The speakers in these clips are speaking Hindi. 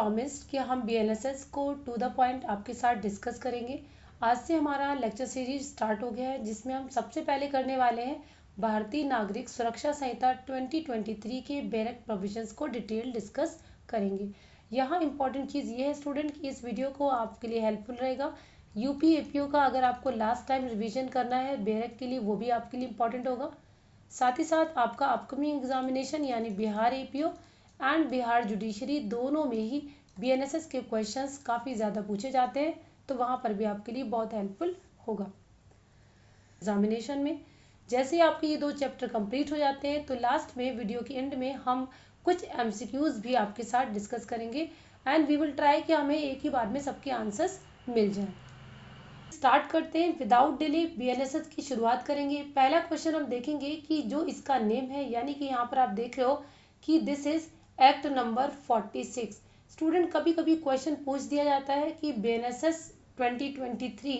प्रॉमिस्ड कि हम बीएनएसएस को टू द पॉइंट आपके साथ डिस्कस करेंगे। आज से हमारा लेक्चर सीरीज स्टार्ट हो गया है, जिसमें हम सबसे पहले करने वाले हैं भारतीय नागरिक सुरक्षा संहिता 2023 के बेसिक प्रोविजंस को डिटेल डिस्कस करेंगे। यहाँ इंपॉर्टेंट चीज़ ये है स्टूडेंट कि इस वीडियो को आपके लिए हेल्पफुल रहेगा। यूपी एपीओ का अगर आपको लास्ट टाइम रिवीजन करना है बेसिक के लिए, वो भी आपके लिए इम्पॉर्टेंट होगा। साथ ही साथ आपका अपकमिंग एग्जामिनेशन यानी Bihar APO and Bihar judiciary दोनों में ही बीएनएसएस के क्वेश्चंस काफ़ी ज़्यादा पूछे जाते हैं, तो वहाँ पर भी आपके लिए बहुत हेल्पफुल होगा। एग्जामिनेशन में जैसे ही आपके ये 2 चैप्टर कंप्लीट हो जाते हैं, तो लास्ट में वीडियो के एंड में हम कुछ एमसीक्यूज भी आपके साथ डिस्कस करेंगे एंड वी विल ट्राई कि हमें एक ही बार में सबके आंसर्स मिल जाए। स्टार्ट करते हैं विदाउट डिले, बीएनएसएस की शुरुआत करेंगे। पहला क्वेश्चन हम देखेंगे कि जो इसका नेम है, यानी कि यहाँ पर आप देख रहे हो कि this is act number 46। Student कभी कभी क्वेश्चन पूछ दिया जाता है कि बीएनएसएस 2023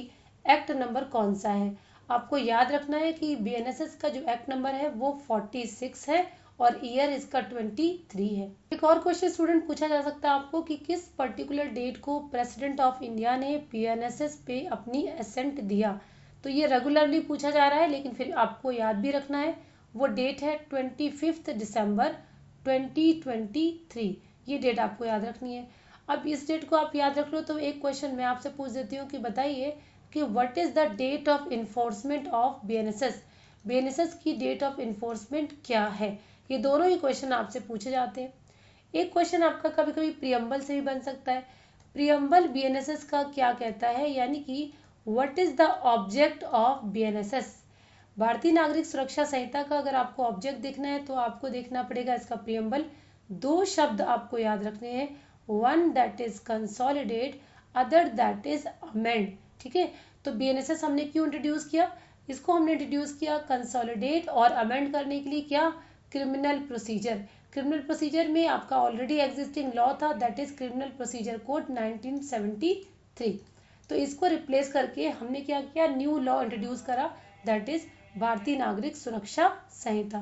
एक्ट नंबर कौन सा है। आपको याद रखना है कि बीएनएसएस का जो एक्ट नंबर है वो 46 है और ईयर इसका 23 है। एक और क्वेश्चन स्टूडेंट पूछा जा सकता है आपको कि किस पर्टिकुलर डेट को प्रेसिडेंट ऑफ इंडिया ने बीएनएसएस पे अपनी असेंट दिया। तो ये रेगुलरली पूछा जा रहा है, लेकिन फिर आपको याद भी रखना है, वो डेट है 25 दिसंबर 2023। ये डेट आपको याद रखनी है। अब इस डेट को आप याद रख लो, तो एक क्वेश्चन मैं आपसे पूछ देती हूँ कि बताइए कि what is the date of enforcement of BNSS. BNSS की डेट ऑफ इन्फोर्समेंट क्या है। ये दोनों ही क्वेश्चन आपसे पूछे जाते हैं। एक क्वेश्चन आपका कभी कभी प्रियम्बल से भी बन सकता है। प्रियम्बल बीएनएसएस का क्या कहता है, यानी कि what is the object of BNSS. भारतीय नागरिक सुरक्षा संहिता का अगर आपको ऑब्जेक्ट देखना है तो आपको देखना पड़ेगा इसका प्रियम्बल। 2 शब्द आपको याद रखने हैं, one that is consolidate, other that is amend. ठीक है, तो बीएनएसएस हमने क्यों इंट्रोड्यूस किया, इसको हमने इंट्रोड्यूस किया कंसोलिडेट और अमेंड करने के लिए, क्या, क्रिमिनल प्रोसीजर। क्रिमिनल प्रोसीजर में आपका ऑलरेडी एग्जिस्टिंग लॉ था, that is criminal procedure code 1973। तो इसको रिप्लेस करके हमने क्या किया, न्यू लॉ इंट्रोड्यूस करा, दैट इज भारतीय नागरिक सुरक्षा संहिता।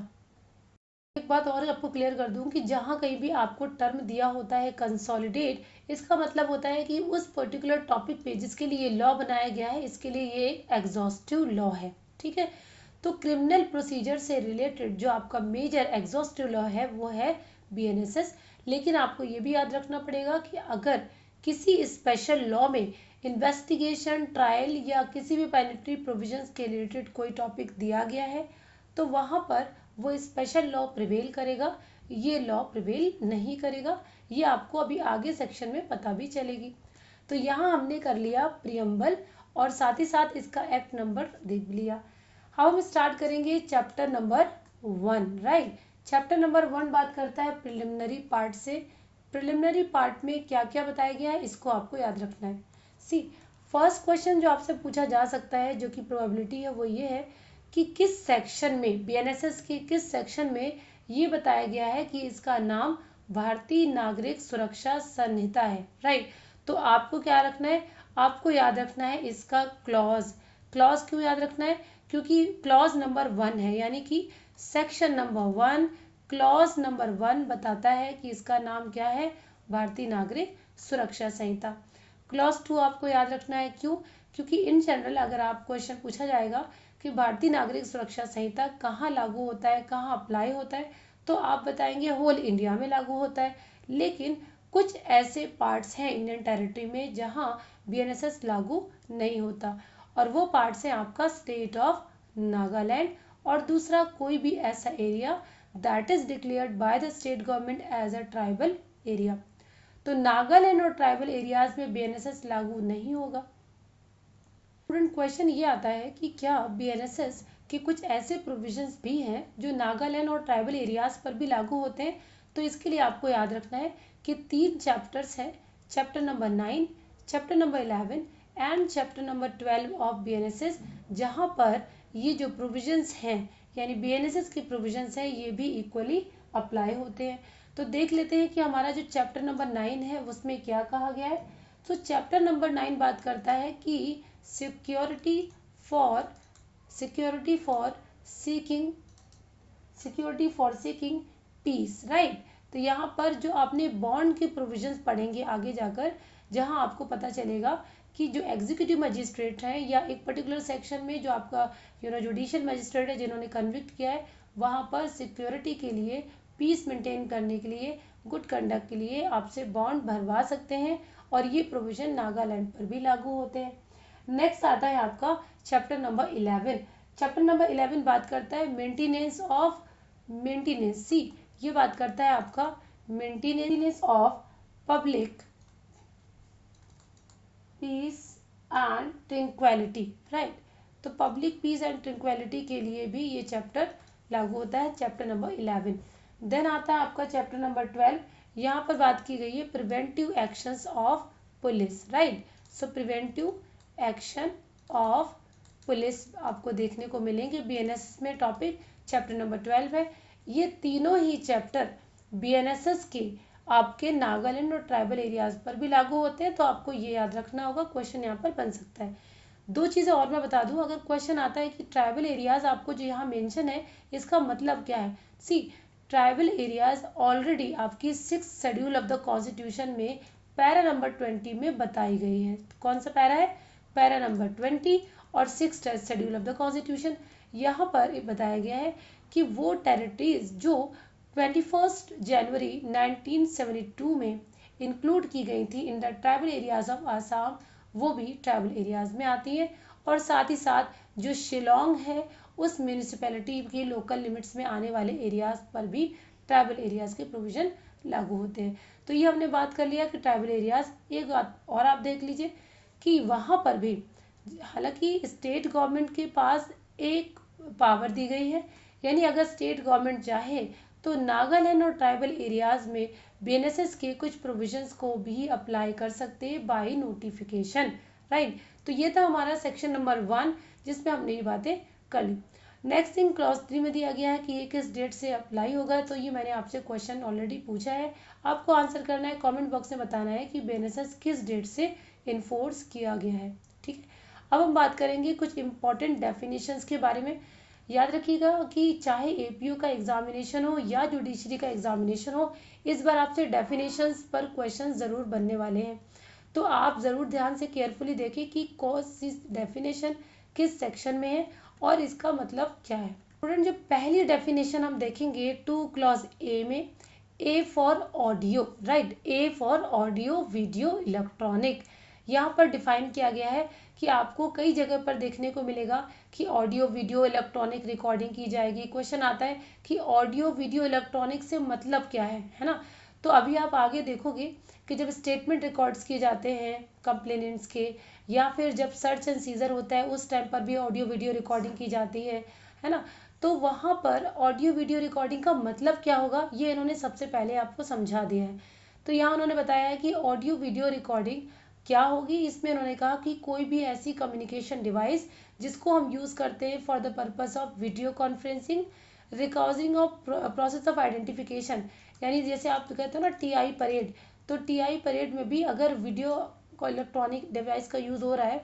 एक बात और आपको क्लियर कर दूं कि जहां कहीं भी आपको टर्म दिया होता है कंसोलिडेट, इसका मतलब होता है कि उस पर्टिकुलर टॉपिक पे जिसके लिए लॉ बनाया गया है, इसके लिए ये एग्जॉस्टिव लॉ है। ठीक है, तो क्रिमिनल प्रोसीजर से रिलेटेड जो आपका मेजर एग्जॉस्टिव लॉ है वो है बीएनएसएस। लेकिन आपको ये भी याद रखना पड़ेगा कि अगर किसी स्पेशल लॉ में इन्वेस्टिगेशन, ट्रायल या किसी भी पेनल्टी प्रोविजंस के रिलेटेड कोई टॉपिक दिया गया है, तो वहां पर वो स्पेशल लॉ प्रिवेल करेगा, ये लॉ प्रिवेल नहीं करेगा। ये आपको अभी आगे सेक्शन में पता भी चलेगी। तो यहाँ हमने कर लिया प्रियम्बल और साथ ही साथ इसका एक्ट नंबर देख लिया। हम स्टार्ट करेंगे chapter number 1। Right, chapter number 1 बात करता है प्रिलिमिनरी पार्ट से। प्रिलिमिनरी पार्ट में क्या क्या बताया गया है, इसको आपको याद रखना है। सी, फर्स्ट क्वेश्चन जो आपसे पूछा जा सकता है, जो कि प्रोबेबिलिटी है, वो ये है कि किस सेक्शन में, बीएनएसएस के किस सेक्शन में ये बताया गया है कि इसका नाम भारतीय नागरिक सुरक्षा संहिता है। राइट, तो आपको क्या रखना है, आपको याद रखना है इसका क्लॉज। क्लॉज क्यों याद रखना है, क्योंकि क्लॉज नंबर 1 है, यानी कि सेक्शन नंबर 1 क्लॉज नंबर 1 बताता है कि इसका नाम क्या है, भारतीय नागरिक सुरक्षा संहिता। क्लॉज 2 आपको याद रखना है, क्यों, क्योंकि इन जनरल अगर आप क्वेश्चन पूछा जाएगा कि भारतीय नागरिक सुरक्षा संहिता कहाँ लागू होता है, कहाँ अप्लाई होता है, तो आप बताएंगे होल इंडिया में लागू होता है। लेकिन कुछ ऐसे पार्ट्स हैं इंडियन टेरिटरी में जहाँ बीएनएसएस लागू नहीं होता, और वो पार्ट्स हैं आपका स्टेट ऑफ नागालैंड और दूसरा कोई भी ऐसा area that is declared by the state government as a tribal area. तो नागालैंड और ट्राइबल एरियाज में बीएनएसएस लागू नहीं होगा। स्टूडेंट क्वेश्चन ये आता है कि क्या बीएनएसएस के कुछ ऐसे प्रोविजंस भी हैं जो नागालैंड और ट्राइबल एरियाज पर भी लागू होते हैं। तो इसके लिए आपको याद रखना है कि 3 चैप्टर्स हैं, chapter number 9, chapter number 11 and chapter number 12 of BNSS, जहां पर ये जो प्रोविजंस हैं यानी बीएनएसएस के प्रोविजंस हैं ये भी इक्वली अप्लाई होते हैं। तो देख लेते हैं कि हमारा जो चैप्टर नंबर 9 है उसमें क्या कहा गया है। तो चैप्टर नंबर 9 बात करता है कि security for seeking peace. Right, तो यहाँ पर जो आपने बॉन्ड के प्रोविजंस पढ़ेंगे आगे जाकर, जहाँ आपको पता चलेगा कि जो एग्जीक्यूटिव मजिस्ट्रेट है या एक पर्टिकुलर सेक्शन में जो आपका जुडिशियल मजिस्ट्रेट है जिन्होंने कन्विक्ट किया है, वहाँ पर सिक्योरिटी के लिए, पीस मेंटेन करने के लिए, गुड कंडक्ट के लिए आपसे बॉन्ड भरवा सकते हैं, और ये प्रोविजन नागालैंड पर भी लागू होते हैं। नेक्स्ट आता है आपका चैप्टर नंबर 11। चैप्टर नंबर 11 बात करता है मेंटेनेंस सी, ये बात करता है आपका maintenance of public piece and tranquillity, right. तो पब्लिक पीस एंड ट्रैंक्विलिटी के लिए भी ये चैप्टर लागू होता है, चैप्टर नंबर 11। देन आता है आपका चैप्टर नंबर 12। यहाँ पर बात की गई है preventive actions of police, right. So preventive action of police आपको देखने को मिलेंगे बीएनएसएस में, टॉपिक चैप्टर नंबर 12 है। ये तीनों ही चैप्टर बीएनएसएस के आपके नागालैंड और ट्राइबल एरियाज पर भी लागू होते हैं, तो आपको ये याद रखना होगा, क्वेश्चन यहाँ पर बन सकता है। दो चीज़ें और मैं बता दूं, अगर क्वेश्चन आता है कि ट्राइबल एरियाज आपको जो यहाँ मेंशन है इसका मतलब क्या है। सी, ट्राइबल एरियाज ऑलरेडी आपकी 6th schedule of the constitution में पैरा नंबर 20 में बताई गई है। कौन सा पैरा है? पैरा नंबर 20 और 6th schedule of the constitution. यहाँ पर बताया गया है कि वो टेरिटरीज जो 21 जनवरी 1972 में इंक्लूड की गई थी in the tribal areas of Assam, वो भी ट्राइबल एरियाज में आती है। और साथ ही साथ जो शिलोंग है उस म्यूनिसिपैलिटी की लोकल लिमिट्स में आने वाले एरियाज पर भी ट्राइबल एरियाज के प्रोविजन लागू होते हैं। तो ये हमने बात कर लिया कि ट्राइबल एरियाज। एक बात और आप देख लीजिए कि वहाँ पर भी हालांकि स्टेट गवर्नमेंट के पास एक पावर दी गई है, यानी अगर स्टेट गवर्नमेंट चाहे तो नागालैंड और ट्राइबल एरियाज में बीएनएसएस के कुछ प्रोविजंस को भी अप्लाई कर सकते हैं बाय नोटिफिकेशन, राइट। तो ये था हमारा सेक्शन नंबर 1 जिसमें हमने ये बातें कर ली। नेक्स्ट थिंग क्लॉज 3 में दिया गया है कि ये किस डेट से अप्लाई होगा, तो ये मैंने आपसे क्वेश्चन ऑलरेडी पूछा है, आपको आंसर करना है, कमेंट बॉक्स में बताना है कि बीएनएसएस किस डेट से इन्फोर्स किया गया है, ठीक है। अब हम बात करेंगे कुछ इंपॉर्टेंट डेफिनेशंस के बारे में। याद रखिएगा कि चाहे एपीओ का एग्जामिनेशन हो या जुडिशरी का एग्जामिनेशन हो, इस बार आपसे डेफिनेशंस पर क्वेश्चन ज़रूर बनने वाले हैं, तो आप ज़रूर ध्यान से केयरफुली देखें कि कौन सी डेफिनेशन किस सेक्शन में है और इसका मतलब क्या है। स्टूडेंट, जो पहली डेफिनेशन हम देखेंगे 2 क्लॉज ए में, A for audio, right, A for audio video electronic. यहाँ पर डिफाइन किया गया है कि आपको कई जगह पर देखने को मिलेगा कि ऑडियो वीडियो इलेक्ट्रॉनिक रिकॉर्डिंग की जाएगी। क्वेश्चन आता है कि ऑडियो वीडियो इलेक्ट्रॉनिक से मतलब क्या है ना। तो अभी आप आगे देखोगे कि जब स्टेटमेंट रिकॉर्ड्स किए जाते हैं कंप्लेनेंट्स के, या फिर जब सर्च एंड सीजर होता है उस टाइम पर भी ऑडियो वीडियो रिकॉर्डिंग की जाती है ना। तो वहाँ पर ऑडियो वीडियो रिकॉर्डिंग का मतलब क्या होगा ये इन्होंने सबसे पहले आपको समझा दिया है। तो यहाँ उन्होंने बताया है कि ऑडियो वीडियो रिकॉर्डिंग क्या होगी। इसमें उन्होंने कहा कि कोई भी ऐसी कम्युनिकेशन डिवाइस जिसको हम यूज़ करते हैं for the purpose of video conferencing, recording of process of identification, यानी जैसे आप कहते हो ना टीआई परेड, तो टीआई परेड में भी अगर वीडियो को इलेक्ट्रॉनिक डिवाइस का यूज़ हो रहा है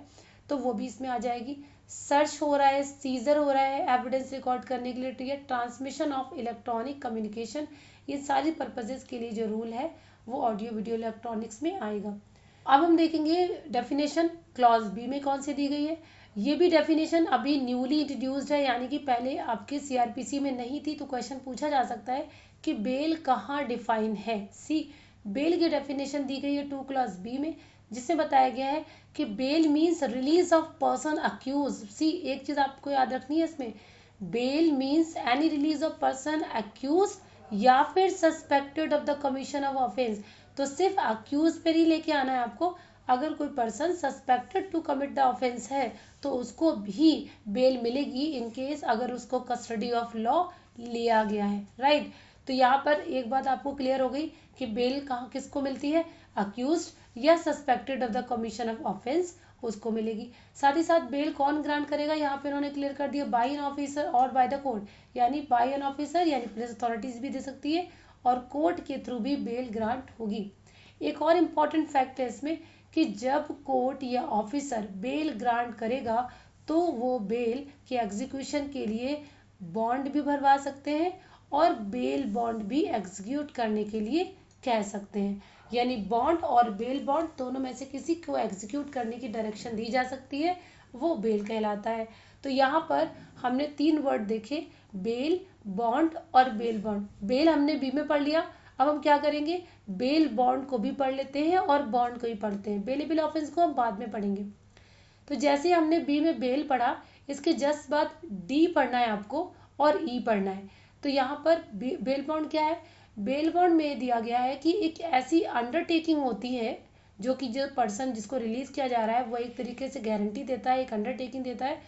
तो वो भी इसमें आ जाएगी। सर्च हो रहा है, सीजर हो रहा है एविडेंस रिकॉर्ड करने के लिए, ठीक है, ट्रांसमिशन ऑफ इलेक्ट्रॉनिक कम्युनिकेशन, ये सारी पर्पजेस के लिए जो रूल है वो ऑडियो वीडियो इलेक्ट्रॉनिक्स में आएगा। अब हम देखेंगे डेफिनेशन क्लॉज बी में कौन सी दी गई है। ये भी डेफिनेशन अभी न्यूली इंट्रोड्यूस्ड है, यानी कि पहले आपके सीआरपीसी में नहीं थी, तो क्वेश्चन पूछा जा सकता है कि बेल कहाँ डिफाइन है। सी, बेल की डेफिनेशन दी गई है 2 क्लॉज बी में, जिसमें बताया गया है कि bail means release of person accused. See, एक चीज आपको याद रखनी है इसमें, bail means any release of person accused या फिर suspected of the commission of offence. तो सिर्फ अक्यूज पर ही लेके आना है आपको। अगर कोई person suspected to commit the offence है तो उसको भी बेल मिलेगी इन केस अगर उसको कस्टडी ऑफ लॉ लिया गया है, राइट। तो यहाँ पर एक बात आपको क्लियर हो गई कि बेल कहाँ किसको मिलती है, अक्यूज्ड या suspected of the commission of offence उसको मिलेगी। साथ ही साथ बेल कौन ग्रांट करेगा, यहाँ पे उन्होंने क्लियर कर दिया, बाय एन ऑफिसर और बाय द कोर्ट, यानी बाय एन ऑफिसर यानी पुलिस अथॉरिटीज भी दे सकती है और कोर्ट के थ्रू भी बेल ग्रांट होगी। एक और इम्पॉर्टेंट फैक्ट है इसमें कि जब कोर्ट या ऑफिसर बेल ग्रांट करेगा तो वो बेल के एग्जीक्यूशन के लिए बॉन्ड भी भरवा सकते हैं और बेल बॉन्ड भी एग्जीक्यूट करने के लिए कह सकते हैं। यानी बॉन्ड और बेल बॉन्ड दोनों में से किसी को एग्जीक्यूट करने की डायरेक्शन दी जा सकती है, वो बेल कहलाता है। तो यहाँ पर हमने 3 वर्ड देखे, बेल, बॉन्ड और बेल बॉन्ड। बेल हमने बी में पढ़ लिया, अब हम क्या करेंगे, बेल बॉन्ड को भी पढ़ लेते हैं और बॉन्ड को भी पढ़ते हैं। बेलेबल ऑफेंस को हम बाद में पढ़ेंगे। तो जैसे हमने बी में बेल पढ़ा, इसके जस्ट बाद डी पढ़ना है आपको और ई पढ़ना है। तो यहाँ पर बेल बॉन्ड क्या है, बेल बॉन्ड में दिया गया है कि एक ऐसी अंडरटेकिंग होती है जो कि जो पर्सन जिसको रिलीज किया जा रहा है वो एक तरीके से गारंटी देता है, एक अंडरटेकिंग देता है।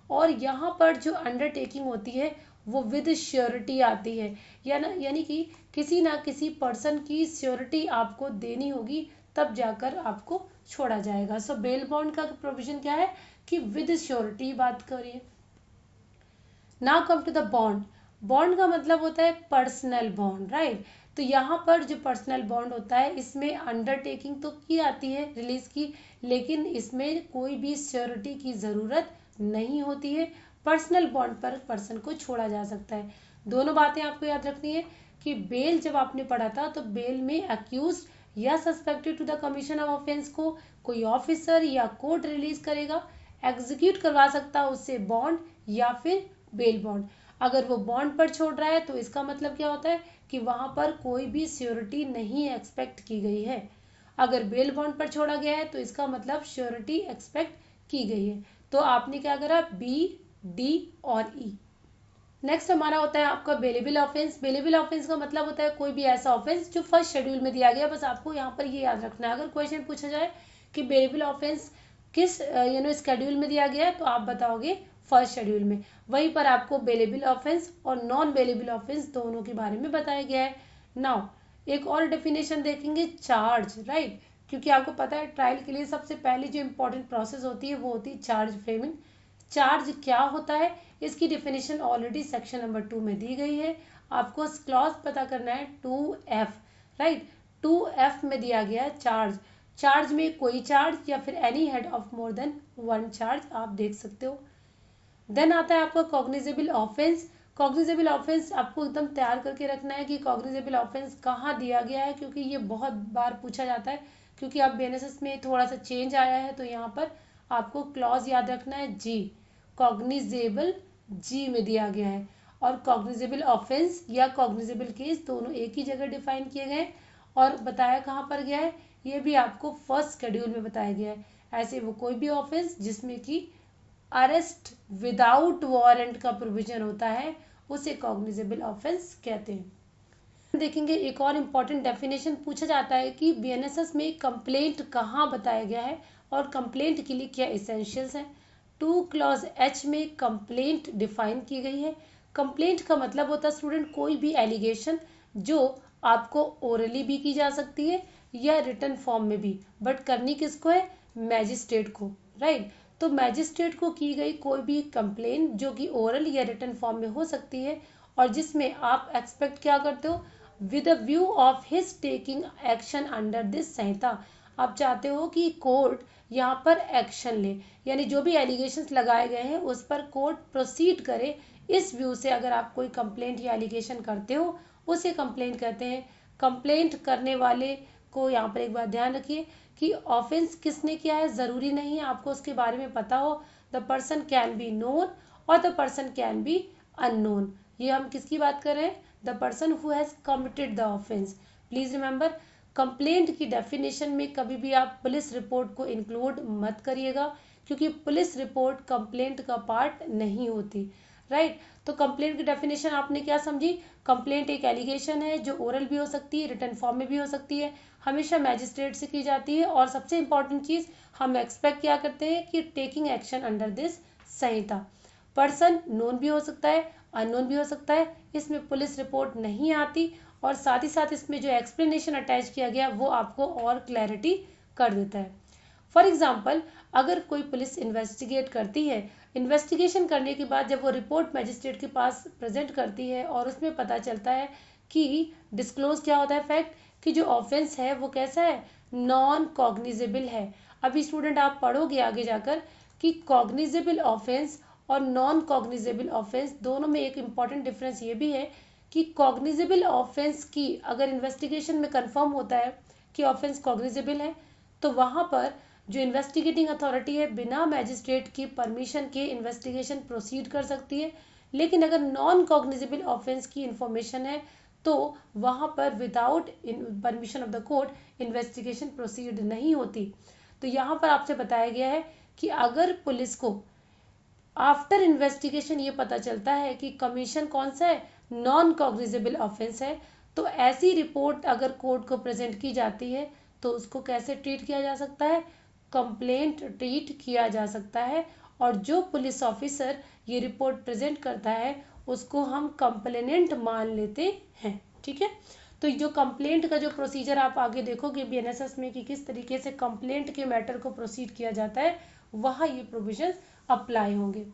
और यहाँ पर जो अंडरटेकिंग होती है वो विद श्योरिटी आती है, यानी कि किसी ना किसी पर्सन की श्योरिटी आपको देनी होगी, तब जाकर आपको छोड़ा जाएगा। सो बेल बॉन्ड का प्रोविजन क्या है कि विद श्योरिटी बात करिए। Now come to the bond. Bond का मतलब होता है पर्सनल बॉन्ड, राइट। तो यहाँ पर जो पर्सनल बॉन्ड होता है इसमें अंडरटेकिंग तो की आती है रिलीज की, लेकिन इसमें कोई भी श्योरिटी की ज़रूरत नहीं होती है। पर्सनल बॉन्ड पर पर्सन को छोड़ा जा सकता है। दोनों बातें आपको याद रखनी है कि बेल जब आपने पढ़ा था तो बेल में अक्यूज या suspected to the commission of offence को कोई ऑफिसर या कोर्ट रिलीज करेगा, एग्जीक्यूट करवा सकता है उससे बॉन्ड या फिर बेल बॉन्ड। अगर वो बॉन्ड पर छोड़ रहा है तो इसका मतलब क्या होता है कि वहां पर कोई भी श्योरिटी नहीं एक्सपेक्ट की गई है। अगर बेल बॉन्ड पर छोड़ा गया है तो इसका मतलब श्योरिटी एक्सपेक्ट की गई है। तो आपने क्या करा, बी, डी और ई। नेक्स्ट हमारा होता है आपका बेलेबल ऑफेंस। बेलेबल ऑफेंस का मतलब होता है कोई भी ऐसा ऑफेंस जो फर्स्ट शेड्यूल में दिया गया। बस आपको यहाँ पर ये याद रखना है, अगर क्वेश्चन पूछा जाए कि बेलेबल ऑफेंस किस शेड्यूल में दिया गया है तो आप बताओगे फर्स्ट शेड्यूल में। वहीं पर आपको बेलेबल ऑफेंस और नॉन बेलेबल ऑफेंस दोनों के बारे में बताया गया है। नाउ एक और डेफिनेशन देखेंगे, चार्ज, राइट। क्योंकि आपको पता है ट्रायल के लिए सबसे पहली जो इंपॉर्टेंट प्रोसेस होती है वो होती है चार्ज फ्रेमिंग। चार्ज क्या होता है इसकी डेफिनेशन ऑलरेडी सेक्शन नंबर 2 में दी गई है। आपको क्लॉज पता करना है 2F, राइट। 2F में दिया गया है चार्ज। चार्ज में कोई चार्ज या फिर any head of more than 1 charge आप देख सकते हो। देन आता है आपका कॉग्निजेबल ऑफेंस। कॉग्निजेबल ऑफेंस आपको एकदम तैयार करके रखना है कि कॉग्निजेबल ऑफेंस कहाँ दिया गया है, क्योंकि ये बहुत बार पूछा जाता है। क्योंकि अब बीएनएसएस में थोड़ा सा चेंज आया है तो यहाँ पर आपको क्लॉज याद रखना है, जी, कॉग्निजेबल जी में दिया गया है। और कॉग्निजेबल ऑफेंस या कॉग्निजेबल केस दोनों एक ही जगह डिफाइन किए गए और बताया कहाँ पर गया है, ये भी आपको फर्स्ट शेड्यूल में बताया गया है। ऐसे वो कोई भी ऑफेंस जिसमें कि अरेस्ट विदाउट वारंट का प्रोविजन होता है उसे कॉग्निजेबल ऑफेंस कहते हैं। देखेंगे एक और इम्पॉर्टेंट डेफिनेशन पूछा जाता है कि बीएनएसएस में कंप्लेंट कहाँ बताया गया है और कंप्लेंट के लिए क्या एसेंशियल्स हैं। 2 क्लॉज H में कंप्लेंट डिफाइन की गई है। कंप्लेंट का मतलब होता है स्टूडेंट कोई भी एलिगेशन जो आपको ओरली भी की जा सकती है या रिटन फॉर्म में भी, बट करनी किसको है, मैजिस्ट्रेट को, राइट। तो मैजिस्ट्रेट को की गई कोई भी कंप्लेंट जो कि ओरल या रिटन फॉर्म में हो सकती है और जिसमें आप एक्सपेक्ट क्या करते हो, with a view of his taking action under this संहिता। आप चाहते हो कि कोर्ट यहाँ पर एक्शन ले, यानी जो भी एलिगेशंस लगाए गए हैं उस पर कोर्ट प्रोसीड करे। इस व्यू से अगर आप कोई कंप्लेंट या एलिगेशन करते हो उसे कंप्लेंट कहते हैं। कंप्लेंट करने वाले को यहाँ पर एक बात ध्यान रखिए कि ऑफेंस किसने किया है ज़रूरी नहीं है आपको उसके बारे में पता हो। The person can be known और the person can be unknown. ये हम किसकी बात कर रहे हैं, the person who has committed the offence. Please remember, complaint की डेफिनेशन में कभी भी आप पुलिस रिपोर्ट को इंक्लूड मत करिएगा, क्योंकि पुलिस रिपोर्ट कंप्लेंट का पार्ट नहीं होती, राइट। तो कंप्लेंट की डेफिनेशन आपने क्या समझी, कंप्लेंट एक एलिगेशन है जो ओरल भी हो सकती है, रिटन फॉर्म में भी हो सकती है, हमेशा मैजिस्ट्रेट से की जाती है और सबसे इंपॉर्टेंट चीज़ हम एक्सपेक्ट क्या करते हैं कि taking action under this Samhita. Person known भी हो सकता है, अननोन भी हो सकता है, इसमें पुलिस रिपोर्ट नहीं आती और साथ ही साथ इसमें जो एक्सप्लेनेशन अटैच किया गया वो आपको और क्लैरिटी कर देता है। फॉर एग्जाम्पल, अगर कोई पुलिस इन्वेस्टिगेट करती है, इन्वेस्टिगेशन करने के बाद जब वो रिपोर्ट मैजिस्ट्रेट के पास प्रेजेंट करती है और उसमें पता चलता है कि डिस्क्लोज क्या होता है फैक्ट कि जो ऑफेंस है वो कैसा है, नॉन कॉग्निजेबल है। अभी स्टूडेंट आप पढ़ोगे आगे जाकर कि कॉग्निजेबल ऑफेंस और नॉन कॉग्निजेबल ऑफेंस दोनों में एक इम्पॉर्टेंट डिफरेंस ये भी है कि कॉग्निजेबल ऑफेंस की अगर इन्वेस्टिगेशन में कंफर्म होता है कि ऑफेंस कॉग्निजेबल है, तो वहाँ पर जो इन्वेस्टिगेटिंग अथॉरिटी है बिना मैजिस्ट्रेट की परमिशन के इन्वेस्टिगेशन प्रोसीड कर सकती है। लेकिन अगर नॉन कॉग्निजेबल ऑफेंस की इंफॉर्मेशन है तो वहाँ पर without permission of the court investigation proceed नहीं होती। तो यहाँ पर आपसे बताया गया है कि अगर पुलिस को आफ्टर इन्वेस्टिगेशन ये पता चलता है कि कमीशन कौन सा है, नॉन कॉग्निजेबल ऑफेंस है, तो ऐसी रिपोर्ट अगर कोर्ट को प्रेजेंट की जाती है तो उसको कैसे ट्रीट किया जा सकता है, कंप्लेंट ट्रीट किया जा सकता है। और जो पुलिस ऑफिसर ये रिपोर्ट प्रेजेंट करता है उसको हम कंप्लेनेंट मान लेते हैं। ठीक है, तो जो कंप्लेंट का जो प्रोसीजर आप आगे देखोगे बीएनएसएस में कि किस तरीके से कंप्लेंट के मैटर को प्रोसीड किया जाता है, वहाँ ये प्रोविजन अप्लाई होंगे।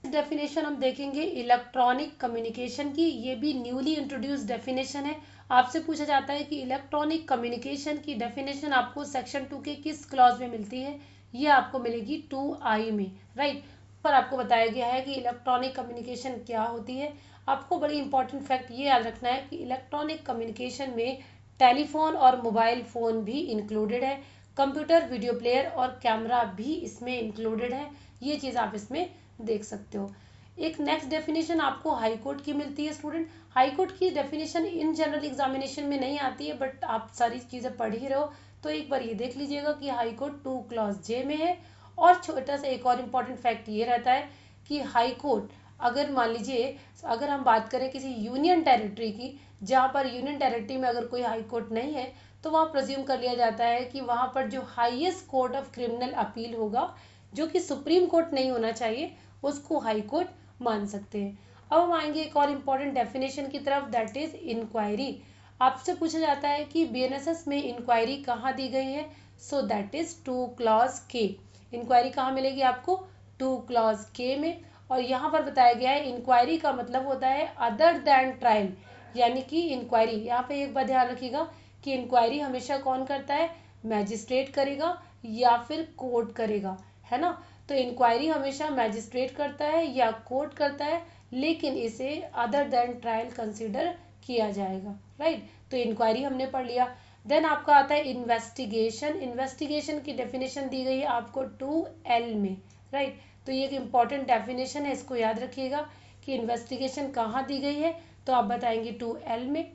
डेफिनेशन हम देखेंगे इलेक्ट्रॉनिक कम्युनिकेशन की, ये भी न्यूली इंट्रोड्यूस डेफिनेशन है। आपसे पूछा जाता है कि इलेक्ट्रॉनिक कम्युनिकेशन की डेफिनेशन आपको सेक्शन 2 के किस क्लॉज में मिलती है, ये आपको मिलेगी 2I में, राइट। पर आपको बताया गया है कि इलेक्ट्रॉनिक कम्युनिकेशन क्या होती है। आपको बड़ी इंपॉर्टेंट फैक्ट ये याद रखना है कि इलेक्ट्रॉनिक कम्युनिकेशन में टेलीफोन और मोबाइल फ़ोन भी इंक्लूडेड है, कंप्यूटर, वीडियो प्लेयर और कैमरा भी इसमें इंक्लूडेड है। ये चीज़ आप इसमें देख सकते हो। एक नेक्स्ट डेफिनेशन आपको हाई कोर्ट की मिलती है स्टूडेंट। हाई कोर्ट की डेफिनेशन इन जनरल एग्जामिनेशन में नहीं आती है, बट आप सारी चीज़ें पढ़ ही रहो तो एक बार ये देख लीजिएगा कि हाई कोर्ट 2 क्लॉज J में है। और छोटा सा एक और इम्पॉर्टेंट फैक्ट ये रहता है कि हाई कोर्ट अगर मान लीजिए अगर हम बात करें किसी यूनियन टेरिटरी की, जहाँ पर यूनियन टेरिटरी में अगर कोई हाई कोर्ट नहीं है तो वहाँ प्रेज्यूम कर लिया जाता है कि वहाँ पर जो highest court of criminal appeal होगा, जो कि सुप्रीम कोर्ट नहीं होना चाहिए, उसको हाई कोर्ट मान सकते हैं। अब हम आएंगे एक और इम्पॉर्टेंट डेफिनेशन की तरफ, दैट इज इंक्वायरी। आपसे पूछा जाता है कि बीएनएसएस में इंक्वायरी कहाँ दी गई है, so that is 2 clause K। Inquiry कहाँ मिलेगी आपको, 2 क्लॉज K में। और यहाँ पर बताया गया है इंक्वायरी का मतलब होता है अदर दैन ट्रायल, यानी कि इंक्वायरी, यहाँ पे एक बात ध्यान रखिएगा कि इंक्वायरी हमेशा कौन करता है, मैजिस्ट्रेट करेगा या फिर कोर्ट करेगा, है ना। तो इंक्वायरी हमेशा मैजिस्ट्रेट करता है या कोर्ट करता है, लेकिन इसे अदर देन ट्रायल कंसीडर किया जाएगा, राइट। तो इंक्वायरी हमने पढ़ लिया। देन आपका आता है इन्वेस्टिगेशन। इन्वेस्टिगेशन की डेफिनेशन दी गई है आपको 2L में, राइट। तो ये एक इम्पॉर्टेंट डेफिनेशन है, इसको याद रखिएगा कि इन्वेस्टिगेशन कहाँ दी गई है, तो आप बताएंगे 2L में।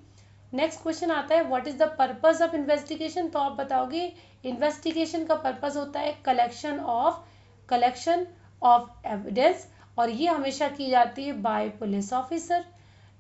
नेक्स्ट क्वेश्चन आता है what is the purpose of investigation, तो आप बताओगे इन्वेस्टिगेशन का पर्पस होता है कलेक्शन ऑफ एविडेंस, और ये हमेशा की जाती है बाय पुलिस ऑफिसर।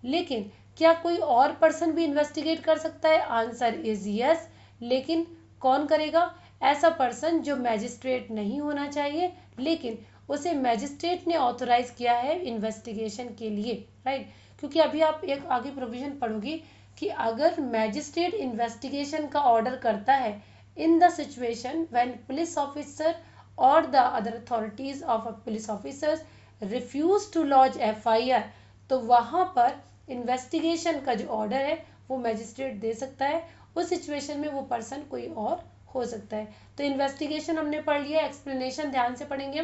लेकिन क्या कोई और पर्सन भी इन्वेस्टिगेट कर सकता है, आंसर इज यस। लेकिन कौन करेगा, ऐसा पर्सन जो मैजिस्ट्रेट नहीं होना चाहिए, लेकिन उसे मैजिस्ट्रेट ने ऑथोराइज किया है इन्वेस्टिगेशन के लिए, राइट। क्योंकि अभी आप एक आगे प्रोविजन पढ़ोगे कि अगर मैजिस्ट्रेट इन्वेस्टिगेशन का ऑर्डर करता है in the situation when police officer or the other authorities of a police officers refuse to lodge FIR, तो वहाँ पर इन्वेस्टिगेशन का जो ऑर्डर है वो मैजिस्ट्रेट दे सकता है। उस सिचुएशन में वो पर्सन कोई और हो सकता है। तो इन्वेस्टिगेशन हमने पढ़ लिया, एक्सप्लेनेशन ध्यान से पढ़ेंगे।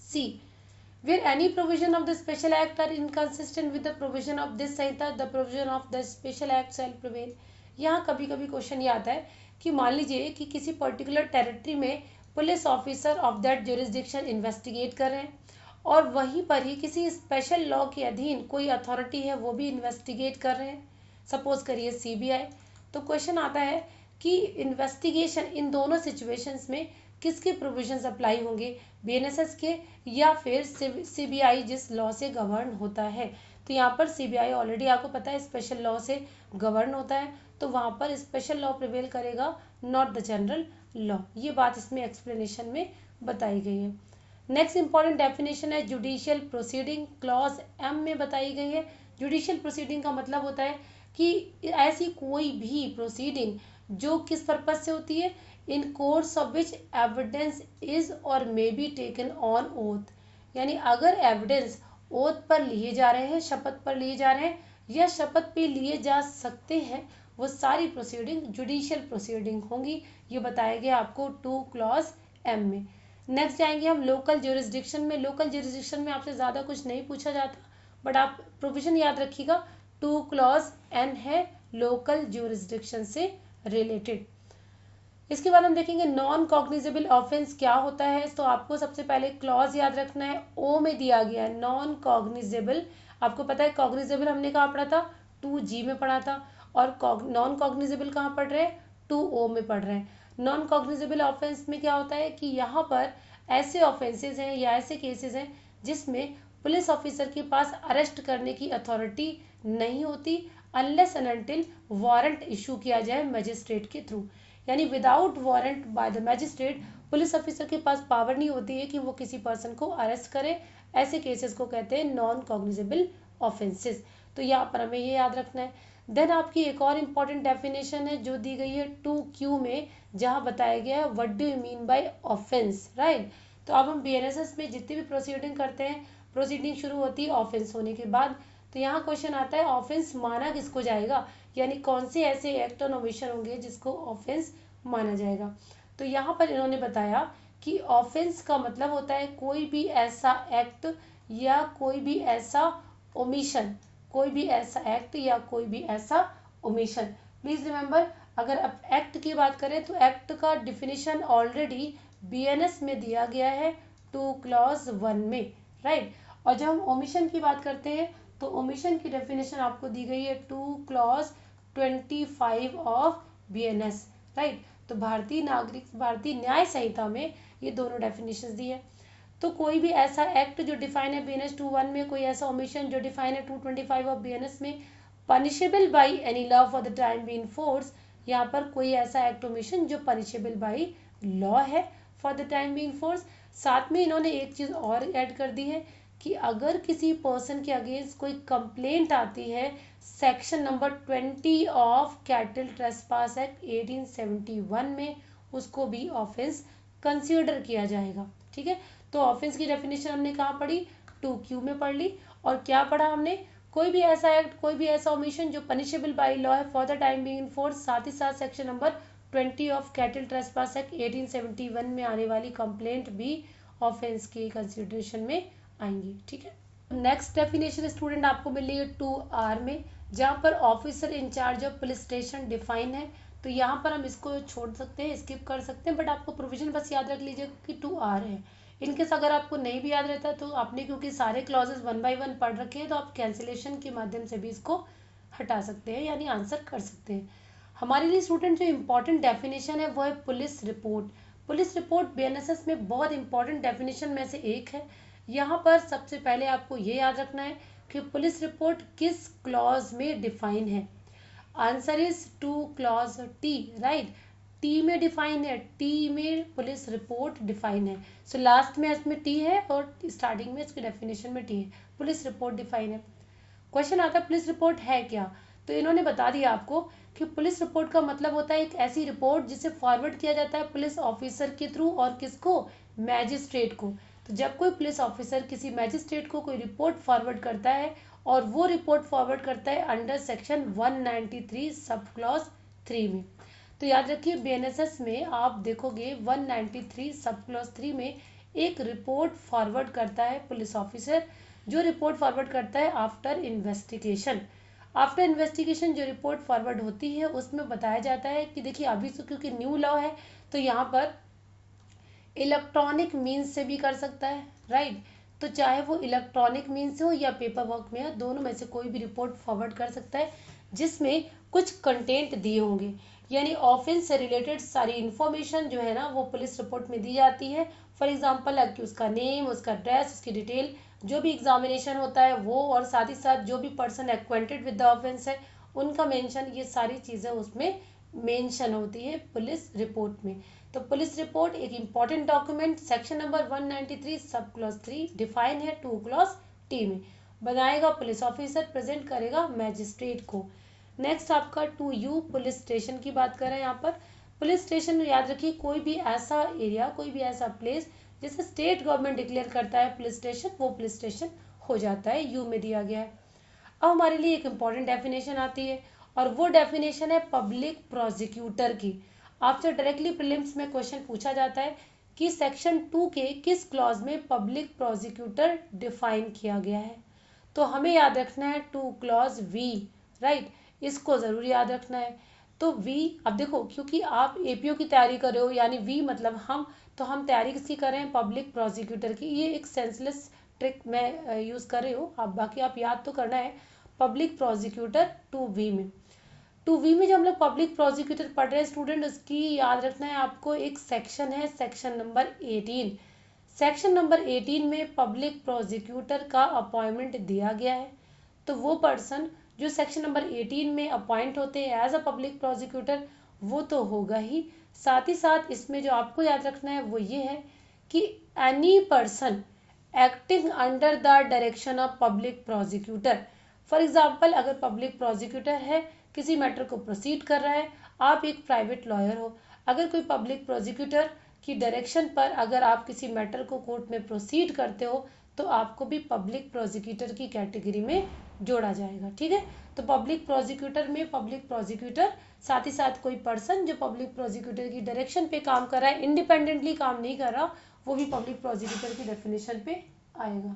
C, where any provision of the special act are inconsistent with the provision of this Samhita, the provision of the special act shall prevail। यहाँ कभी कभी क्वेश्चन ये आता है कि मान लीजिए कि किसी पर्टिकुलर टेरिटरी में police officer of that jurisdiction investigate कर रहे हैं और वहीं पर ही किसी स्पेशल लॉ के अधीन कोई अथॉरिटी है वो भी इन्वेस्टिगेट कर रहे हैं, सपोज करिए CBI। तो क्वेश्चन आता है कि इन्वेस्टिगेशन इन दोनों सिचुएशंस में किसके प्रोविजंस अप्लाई होंगे, बीएनएसएस के या फिर CBI जिस लॉ से गवर्न होता है। तो यहाँ पर CBI ऑलरेडी आपको पता है स्पेशल लॉ से गवर्न होता है, तो वहाँ पर स्पेशल लॉ प्रिवेल करेगा, नॉट द जनरल लॉ। ये बात इसमें एक्सप्लेनेशन में बताई गई है। नेक्स्ट इंपॉर्टेंट डेफिनेशन है जुडिशियल प्रोसीडिंग, क्लॉज M में बताई गई है। जुडिशियल प्रोसीडिंग का मतलब होता है कि ऐसी कोई भी प्रोसीडिंग जो किस पर्पज से होती है, in course of which evidence is और may be taken on oath, यानी अगर एविडेंस ओथ पर लिए जा रहे हैं, शपथ पर लिए जा रहे हैं या शपथ पे लिए जा सकते हैं, वो सारी प्रोसीडिंग जुडिशियल प्रोसीडिंग होंगी। ये बताया गया आपको 2 क्लॉज M में। नेक्स्ट जाएंगे हम लोकल ज्यूरिसडिक्शन में। लोकल ज्यूरिसडिक्शन में आपसे ज़्यादा कुछ नहीं पूछा जाता, बट आप प्रोविजन याद रखिएगा टू क्लॉज एन है लोकल ज्यूरिसडिक्शन से रिलेटेड। इसके बाद हम देखेंगे नॉन कॉग्निजेबल ऑफेंस क्या होता है। तो आपको सबसे पहले क्लॉज याद रखना है, ओ में दिया गया है नॉन कॉग्निजेबल। आपको पता है कॉग्निजेबल हमने कहाँ पढ़ा था, 2G में पढ़ा था, और नॉन कॉग्निजेबल कहाँ पढ़ रहे हैं, 2O में पढ़ रहे हैं। नॉन कॉग्निजेबल ऑफेंस में क्या होता है कि यहाँ पर ऐसे ऑफेंसेज हैं या ऐसे केसेस हैं जिसमें पुलिस ऑफिसर के पास अरेस्ट करने की अथॉरिटी नहीं होती unless and until warrant issue किया जाए मजिस्ट्रेट के थ्रू। यानी without warrant by the magistrate police officer के पास पावर नहीं होती है कि वो किसी पर्सन को अरेस्ट करे। ऐसे केसेस को कहते हैं नॉन कॉग्निजेबल ऑफेंसेस। तो यहाँ पर हमें ये याद रखना है। देन आपकी एक और इम्पॉर्टेंट डेफिनेशन है जो दी गई है 2Q में, जहाँ बताया गया है what do you mean by offence, right. तो अब हम BNSS में जितनी भी प्रोसीडिंग करते हैं, प्रोसीडिंग शुरू होती है ऑफेंस होने के बाद। तो यहाँ क्वेश्चन आता है ऑफेंस माना किसको जाएगा, यानी कौन से ऐसे एक्ट और ओमिशन होंगे जिसको ऑफेंस माना जाएगा। तो यहाँ पर इन्होंने बताया कि ऑफेंस का मतलब होता है कोई भी ऐसा एक्ट या कोई भी ऐसा ओमिशन, कोई भी ऐसा एक्ट या कोई भी ऐसा ओमिशन। प्लीज रिमेंबर, अगर अब एक्ट की बात करें तो एक्ट का डिफिनीशन ऑलरेडी BNS में दिया गया है 2 क्लॉज 1 में, राइट। और जब हम ओमिशन की बात करते हैं तो ओमिशन की डेफिनेशन आपको दी गई है 2 क्लॉज 25 ऑफ BNS, राइट। तो भारतीय न्याय संहिता में ये दोनों डेफिनेशन दी है। तो कोई भी ऐसा एक्ट जो डिफाइन है BNS 2:1 में, कोई ऐसा ओमिशन जो डिफाइन है 225 ऑफ BNS में, punishable by any law for the time being force. यहाँ पर कोई ऐसा एक्ट ओमिशन जो पनिशेबल बाई लॉ है for the time being force. साथ में इन्होंने एक चीज और ऐड कर दी है कि अगर किसी पर्सन के अगेंस्ट कोई कंप्लेंट आती है section number 20 of cattle trespass act 1871 में, उसको भी ऑफेंस कंसीडर किया जाएगा, ठीक है। तो ऑफेंस की डेफिनेशन हमने कहाँ पढ़ी, 2Q में पढ़ ली। और क्या पढ़ा हमने, कोई भी ऐसा एक्ट, कोई भी ऐसा ओमिशन जो पनिशेबल बाय लॉ है for the time being in force. साथ ही साथ section number 20 of cattle trespass act 1871 में आने वाली कंप्लेंट भी ऑफेंस के कंसिडरेशन में आएंगी, ठीक है। नेक्स्ट डेफिनेशन स्टूडेंट आपको मिल रही है 2R में, जहाँ पर officer in charge of police station define है। तो यहाँ पर हम इसको छोड़ सकते हैं, स्किप कर सकते हैं, बट आपको प्रोविजन बस याद रख लीजिए कि 2R है। इनकेस अगर आपको नहीं भी याद रहता तो आपने क्योंकि सारे क्लॉजेस 1 बाय 1 पढ़ रखे हैं तो आप कैंसिलेशन के माध्यम से भी इसको हटा सकते हैं, यानी आंसर कर सकते हैं। हमारे लिए स्टूडेंट जो इम्पोर्टेंट डेफिनेशन है वो है police report. Police report BNSS में बहुत इंपॉर्टेंट डेफिनेशन में से एक है। यहाँ पर सबसे पहले आपको ये याद रखना है कि पुलिस रिपोर्ट किस क्लॉज में डिफाइन है। Answer is 2 clause T, right. T में डिफाइन है, T में पुलिस रिपोर्ट डिफाइन है। सो लास्ट में इसमें T है और स्टार्टिंग में इसके डेफिनेशन में T है। पुलिस रिपोर्ट डिफाइन है। क्वेश्चन आता है पुलिस रिपोर्ट है क्या, तो इन्होंने बता दिया आपको कि पुलिस रिपोर्ट का मतलब होता है एक ऐसी रिपोर्ट जिसे फॉरवर्ड किया जाता है पुलिस ऑफिसर के थ्रू, और किसको, मैजिस्ट्रेट को। तो जब कोई पुलिस ऑफिसर किसी मैजिस्ट्रेट को कोई रिपोर्ट फॉरवर्ड करता है और वो रिपोर्ट फॉरवर्ड करता है अंडर सेक्शन 193 सब क्लॉज 3 में। तो याद रखिए BNSS में आप देखोगे 193 सब क्लॉज 3 में एक रिपोर्ट फॉरवर्ड करता है पुलिस ऑफिसर, जो रिपोर्ट फॉरवर्ड करता है आफ्टर इन्वेस्टिगेशन। आफ्टर इन्वेस्टिगेशन जो रिपोर्ट फॉरवर्ड होती है उसमें बताया जाता है कि देखिए अभी तो क्योंकि न्यू लॉ है तो यहाँ पर इलेक्ट्रॉनिक मीन्स से भी कर सकता है, राइट। तो चाहे वो इलेक्ट्रॉनिक मीन्स हो या पेपर वर्क में हो, दोनों में से कोई भी रिपोर्ट फॉरवर्ड कर सकता है जिसमें कुछ कंटेंट दिए होंगे, यानी ऑफेंस से रिलेटेड सारी इंफॉर्मेशन जो है ना वो पुलिस रिपोर्ट में दी जाती है। फॉर एग्जांपल कि उसका नेम, उसका एड्रेस, उसकी डिटेल, जो भी एग्जामिनेशन होता है वो, और साथ ही साथ जो भी person acquainted with the offence है उनका मेंशन, ये सारी चीज़ें उसमें मेंशन होती है पुलिस रिपोर्ट में। तो पुलिस रिपोर्ट एक important document section number 193 sub clause 3 define है 2 क्लॉज T में, बनाएगा पुलिस ऑफिसर, प्रेजेंट करेगा मैजिस्ट्रेट को। नेक्स्ट आपका 2U पुलिस स्टेशन की बात कर रहे हैं। यहाँ पर पुलिस स्टेशन याद रखिए कोई भी ऐसा एरिया, कोई भी ऐसा प्लेस जिसे स्टेट गवर्नमेंट डिक्लेयर करता है पुलिस स्टेशन, वो पुलिस स्टेशन हो जाता है, U में दिया गया है। अब हमारे लिए एक इम्पॉर्टेंट डेफिनेशन आती है और वो डेफिनेशन है पब्लिक प्रोसिक्यूटर की। आपसे डायरेक्टली प्रीलिम्स में क्वेश्चन पूछा जाता है कि सेक्शन 2 के किस क्लॉज में पब्लिक प्रोसिक्यूटर डिफाइन किया गया है। तो हमें याद रखना है टू क्लॉज वी, राइट, इसको ज़रूर याद रखना है। तो वी, अब देखो क्योंकि आप एपीओ की तैयारी कर रहे हो, यानी वी मतलब हम, तो हम तैयारी किसकी कर रहे हैं, पब्लिक प्रोसिक्यूटर की। ये एक सेंसलेस ट्रिक मैं यूज़ कर रही हूँ, आप बाकी आप याद तो करना है। पब्लिक प्रोसिक्यूटर टू वी में, टू वी में जो हम लोग पब्लिक प्रोसिक्यूटर पढ़ रहे हैं स्टूडेंट, उसकी याद रखना है आपको एक सेक्शन है, सेक्शन नंबर 18। सेक्शन नंबर 18 में पब्लिक प्रोसिक्यूटर का अपॉइंटमेंट दिया गया है। तो वो पर्सन जो सेक्शन नंबर 18 में अपॉइंट होते हैं एज अ पब्लिक प्रोसिक्यूटर, वो तो होगा ही। साथ ही साथ इसमें जो आपको याद रखना है वो ये है कि any person acting under the direction of public prosecutor. For example, अगर पब्लिक प्रोसिक्यूटर है, किसी मैटर को प्रोसीड कर रहा है, आप एक प्राइवेट लॉयर हो, अगर कोई पब्लिक प्रोसिक्यूटर की डायरेक्शन पर अगर आप किसी मैटर को कोर्ट में प्रोसीड करते हो, तो आपको भी पब्लिक प्रोसिक्यूटर की कैटेगरी में जोड़ा जाएगा। ठीक है, तो पब्लिक प्रोसिक्यूटर में पब्लिक प्रोसिक्यूटर, साथ ही साथ कोई पर्सन जो पब्लिक प्रोसिक्यूटर की डायरेक्शन पे काम कर रहा है, इंडिपेंडेंटली काम नहीं कर रहा, वो भी पब्लिक प्रोसिक्यूटर की डेफिनेशन पे आएगा।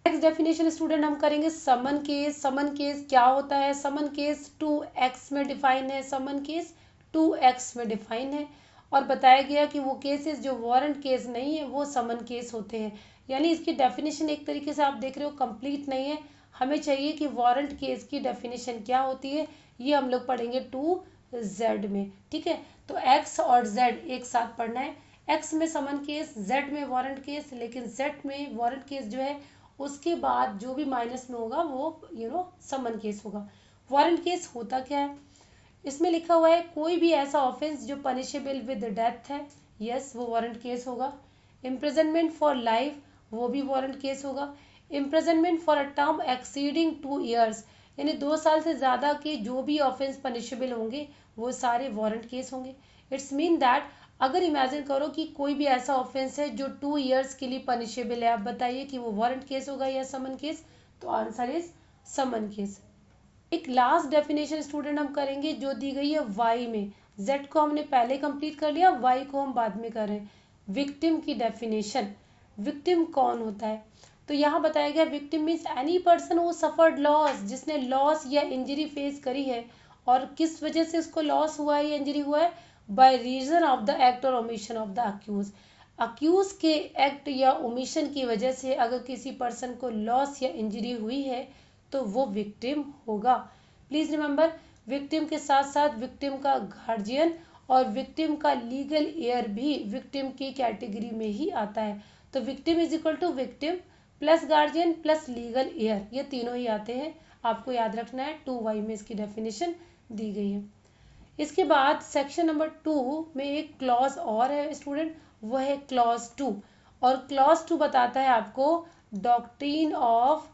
नेक्स्ट डेफिनेशन स्टूडेंट हम करेंगे समन केस। समन केस क्या होता है? समन केस 2x में डिफाइन है, समन केस 2x में डिफाइन है, और बताया गया कि वो केसेस जो वारंट केस नहीं है वो समन केस होते हैं। यानी इसकी डेफिनेशन एक तरीके से आप देख रहे हो कंप्लीट नहीं है, हमें चाहिए कि वारंट केस की डेफिनेशन क्या होती है, ये हम लोग पढ़ेंगे 2z में। ठीक है, तो x और z एक साथ पढ़ना है। x में समन केस, z में वारंट केस, लेकिन z में वारंट केस जो है उसके बाद जो भी माइनस में होगा वो समन केस होगा। वारंट केस होता क्या है? इसमें लिखा हुआ है कोई भी ऐसा ऑफेंस जो पनिशेबल विद डेथ है, यस वो वारंट केस होगा। इम्प्रिजनमेंट फॉर लाइफ, वो भी वारंट केस होगा। Imprisonment for a term exceeding 2 years, यानी 2 साल से ज़्यादा के जो भी ऑफेंस पनिशेबल होंगे वो सारे वारंट केस होंगे। इट्स मीन दैट अगर इमेजिन करो कि कोई भी ऐसा ऑफेंस है जो 2 ईयर्स के लिए पनिशेबल है, आप बताइए कि वो वारंट केस होगा या समन केस? तो आंसर इज समन केस। एक लास्ट डेफिनेशन स्टूडेंट हम करेंगे जो दी गई है वाई में। जेड को हमने पहले कंप्लीट कर लिया, वाई को हम बाद में कर रहे हैं। विक्टिम की डेफिनेशन, विक्टिम कौन होता है? तो यहाँ बताया गया victim means any person who suffered loss, जिसने लॉस या इंजरी फेस करी है, और किस वजह से उसको लॉस हुआ है या इंजरी हुआ है? By reason of the act और omission of the accused. Accused के एक्ट या ओमिशन की वजह से अगर किसी पर्सन को लॉस या इंजरी हुई है तो वो विक्टिम होगा। प्लीज रिमेंबर, विक्टिम के साथ साथ विक्टिम का गार्जियन और विक्टिम का लीगल एयर भी विक्टिम की कैटेगरी में ही आता है। तो victim is equal to victim plus guardian plus legal heir, ये तीनों ही आते हैं, आपको याद रखना है। 2y में इसकी डेफिनेशन दी गई है। इसके बाद सेक्शन नंबर 2 में एक क्लॉज और है स्टूडेंट, वो है क्लॉज 2, और क्लॉज 2 बताता है आपको डॉक्ट्रिन ऑफ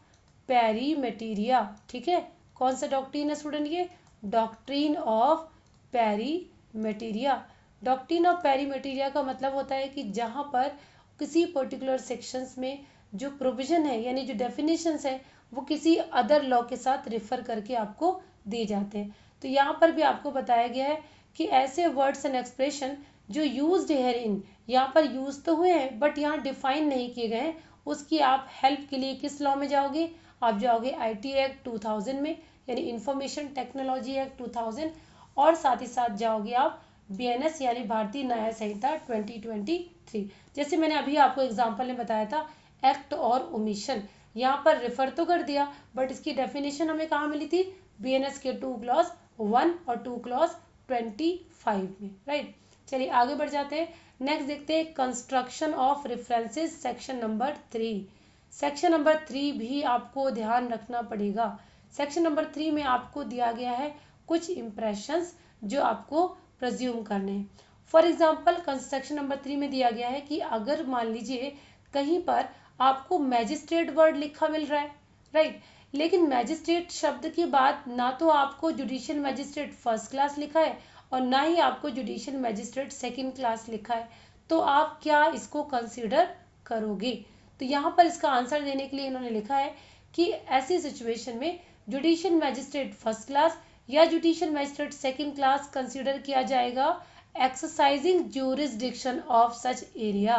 पेरीमेटेरिया। ठीक है, कौन सा डॉक्ट्रिन है स्टूडेंट? ये डॉक्ट्रिन ऑफ पेरीमेटेरिया। डॉक्ट्रिन ऑफ पेरीमेटेरिया का मतलब होता है कि जहाँ पर किसी पर्टिकुलर सेक्शंस में जो प्रोविजन है यानी जो डेफिनेशंस है वो किसी अदर लॉ के साथ रिफर करके आपको दिए जाते हैं। तो यहाँ पर भी आपको बताया गया है कि ऐसे वर्ड्स एंड एक्सप्रेशन जो यूज्ड हेयर इन, यहाँ पर यूज तो हुए हैं बट यहाँ डिफाइन नहीं किए गए हैं, उसकी आप हेल्प के लिए किस लॉ में जाओगे? आप जाओगे आईटी एक्ट 2000 में, यानी इंफॉर्मेशन टेक्नोलॉजी एक्ट 2000, और साथ ही साथ जाओगे आप बीएनएस यानी भारतीय न्याय संहिता 2023। जैसे मैंने अभी आपको एग्जांपल में बताया था एक्ट और ओमिशन, यहाँ पर रेफर तो कर दिया बट इसकी डेफिनेशन हमें कहाँ मिली थी? बीएनएस के 2 क्लॉज 1 और 2 क्लॉज 25 में, राइट। चलिए आगे बढ़ जाते हैं। नेक्स्ट देखते हैं construction of references, section number 3। Section number 3 भी आपको ध्यान रखना पड़ेगा। सेक्शन नंबर 3 में आपको दिया गया है कुछ इंप्रेशंस जो आपको प्रज्यूम करने हैं। फॉर एग्जाम्पल सेक्शन नंबर 3 में दिया गया है कि अगर मान लीजिए कहीं पर आपको मैजिस्ट्रेट वर्ड लिखा मिल रहा है, राइट, लेकिन मैजिस्ट्रेट शब्द के बाद ना तो आपको जुडिशियल मैजिस्ट्रेट फर्स्ट क्लास लिखा है और ना ही आपको जुडिशियल मैजिस्ट्रेट सेकंड क्लास लिखा है, तो आप क्या इसको कंसीडर करोगे? तो यहाँ पर इसका आंसर देने के लिए इन्होंने लिखा है कि ऐसी सिचुएशन में जुडिशियल मैजिस्ट्रेट फर्स्ट क्लास या judicial magistrate second class consider किया जाएगा exercising jurisdiction of such area,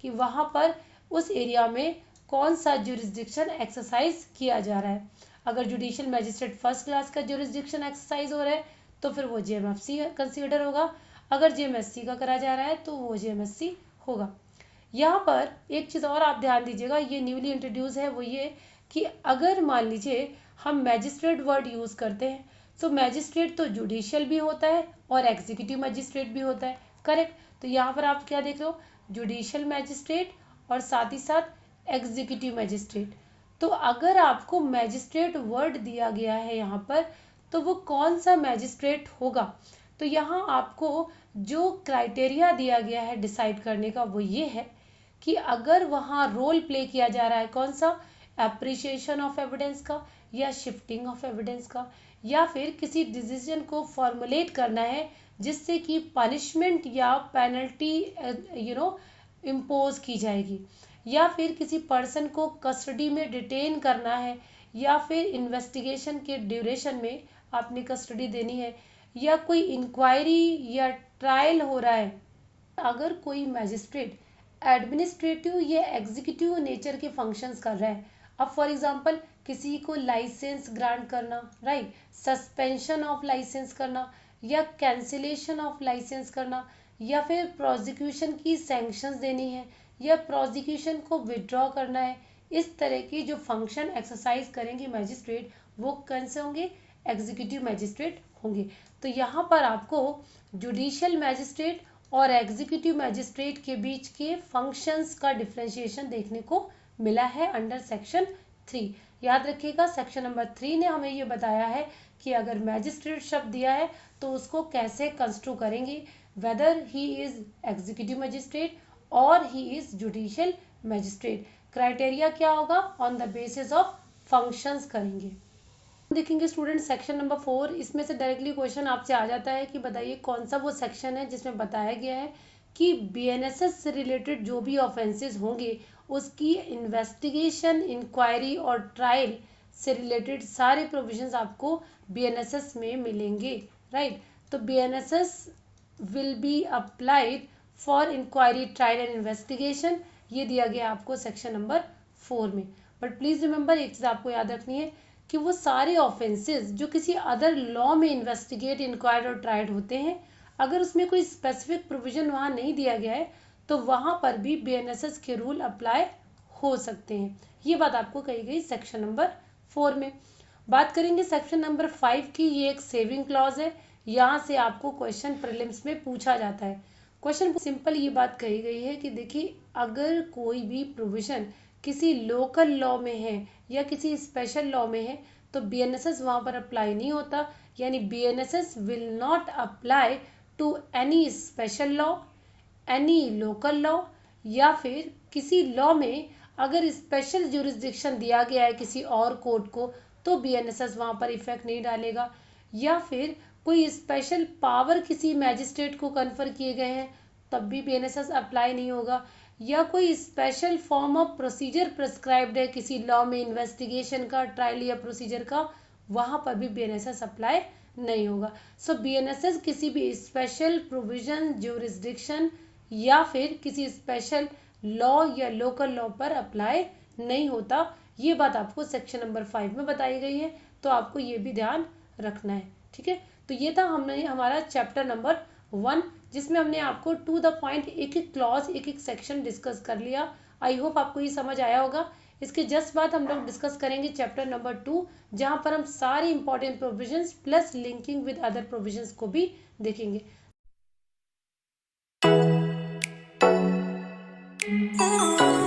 कि वहाँ पर उस एरिया में कौन सा जुरिस्डिक्शन एक्सरसाइज किया जा रहा है। अगर जुडिशियल मैजिस्ट्रेट फर्स्ट क्लास का जुरिस्डिक्शन एक्सरसाइज हो रहा है तो फिर वो जेएमएफसी कंसीडर होगा, अगर जेएमएससी का करा जा रहा है तो वो जेएमएससी होगा। यहाँ पर एक चीज़ और आप ध्यान दीजिएगा, ये न्यूली इंट्रोड्यूस है, वो ये कि अगर मान लीजिए हम मैजिस्ट्रेट वर्ड यूज़ करते हैं तो मैजिस्ट्रेट तो जुडिशियल भी होता है और एग्जीक्यूटिव मैजिस्ट्रेट भी होता है, करेक्ट। तो यहाँ पर आप क्या देख रहे हो, जुडिशियल मैजिस्ट्रेट और साथ ही साथ एग्जीक्यूटिव मैजिस्ट्रेट। तो अगर आपको मैजिस्ट्रेट वर्ड दिया गया है यहाँ पर तो वो कौन सा मैजिस्ट्रेट होगा। तो यहाँ आपको जो क्राइटेरिया दिया गया है डिसाइड करने का वो ये है कि अगर वहाँ रोल प्ले किया जा रहा है कौन सा, एप्रिशिएशन ऑफ एविडेंस का या शिफ्टिंग ऑफ एविडेंस का, या फिर किसी डिसीजन को फॉर्मुलेट करना है जिससे कि पनिशमेंट या पेनल्टी इम्पोज की जाएगी, या फिर किसी पर्सन को कस्टडी में डिटेन करना है, या फिर इन्वेस्टिगेशन के ड्यूरेशन में आपने कस्टडी देनी है, या कोई इंक्वायरी या ट्रायल हो रहा है। अगर कोई मैजिस्ट्रेट एडमिनिस्ट्रेटिव या एग्जीक्यूटिव नेचर के फंक्शंस कर रहा है, अब फॉर एग्जांपल किसी को लाइसेंस ग्रांट करना, राइट, सस्पेंशन ऑफ लाइसेंस करना या कैंसिलेशन ऑफ लाइसेंस करना, या फिर प्रोसिक्यूशन की सैंक्शंस देनी है या प्रोसिक्यूशन को विड्रॉ करना है, इस तरह की जो फंक्शन एक्सरसाइज करेंगे मैजिस्ट्रेट वो कौन से होंगे, एग्जीक्यूटिव मैजिस्ट्रेट होंगे। तो यहाँ पर आपको जुडिशियल मैजिस्ट्रेट और एग्जीक्यूटिव मैजिस्ट्रेट के बीच के फंक्शंस का डिफरेंशिएशन देखने को मिला है अंडर सेक्शन 3। याद रखिएगा सेक्शन नंबर 3 ने हमें ये बताया है कि अगर मैजिस्ट्रेट शब्द दिया है तो उसको कैसे कंस्ट्रू करेंगे, whether he is executive magistrate और he is judicial magistrate. Criteria क्या होगा, on the basis of functions करेंगे। देखेंगे स्टूडेंट सेक्शन नंबर 4, इसमें से डायरेक्टली क्वेश्चन आपसे आ जाता है कि बताइए कौन सा वो सेक्शन है जिसमें बताया गया है कि बीएनएसएस से रिलेटेड जो भी ऑफेंसेस होंगे उसकी इन्वेस्टिगेशन, इंक्वायरी और ट्रायल से रिलेटेड सारे प्रोविजंस आपको बीएनएसएस में मिलेंगे, राइट। तो BNSS will be applied for inquiry, trial and investigation, ये दिया गया आपको सेक्शन नंबर 4 में। बट प्लीज रिमेंबर एक चीज आपको याद रखनी है कि वो सारे ऑफेंसेस जो किसी अदर लॉ में इन्वेस्टिगेट, इंक्वायर्ड और ट्राइड होते हैं, अगर उसमें कोई स्पेसिफिक प्रोविजन वहाँ नहीं दिया गया है तो वहाँ पर भी बीएनएसएस के रूल अप्लाई हो सकते हैं। ये बात आपको कही गई सेक्शन नंबर 4 में। बात करेंगे सेक्शन नंबर 5 की, ये एक सेविंग क्लॉज है, यहाँ से आपको क्वेश्चन प्रीलिम्स में पूछा जाता है। क्वेश्चन सिंपल ये बात कही गई है कि देखिए अगर कोई भी प्रोविजन किसी लोकल लॉ में है या किसी स्पेशल लॉ में है तो बीएनएसएस वहाँ पर अप्लाई नहीं होता, यानी BNSS will not apply to any special law, any local law, या फिर किसी लॉ में अगर स्पेशल जुरिस्डिक्शन दिया गया है किसी और कोर्ट को तो बीएनएसएस वहाँ पर इफेक्ट नहीं डालेगा, या फिर कोई स्पेशल पावर किसी मैजिस्ट्रेट को कन्फर किए गए हैं तब भी बीएनएसएस अप्लाई नहीं होगा, या कोई special form of procedure prescribed है किसी लॉ में इन्वेस्टिगेशन का, ट्रायल या प्रोसीजर का, वहाँ पर भी बीएनएसएस अप्लाई नहीं होगा। सो बीएनएसएस किसी भी स्पेशल प्रोविजन, ज्यूरिसडिक्शन या फिर किसी स्पेशल लॉ या लोकल लॉ पर अप्लाई नहीं होता। ये बात आपको सेक्शन नंबर 5 में बताई गई है, तो आपको ये भी ध्यान रखना है, ठीक है। तो ये था हमने हमारा चैप्टर नंबर 1 जिसमें हमने आपको टू द पॉइंट एक एक क्लॉज, एक एक सेक्शन डिस्कस कर लिया। आई होप आपको ये समझ आया होगा। इसके जस्ट बाद हम लोग डिस्कस करेंगे चैप्टर नंबर 2 जहाँ पर हम सारे important provisions plus linking with other provisions को भी देखेंगे।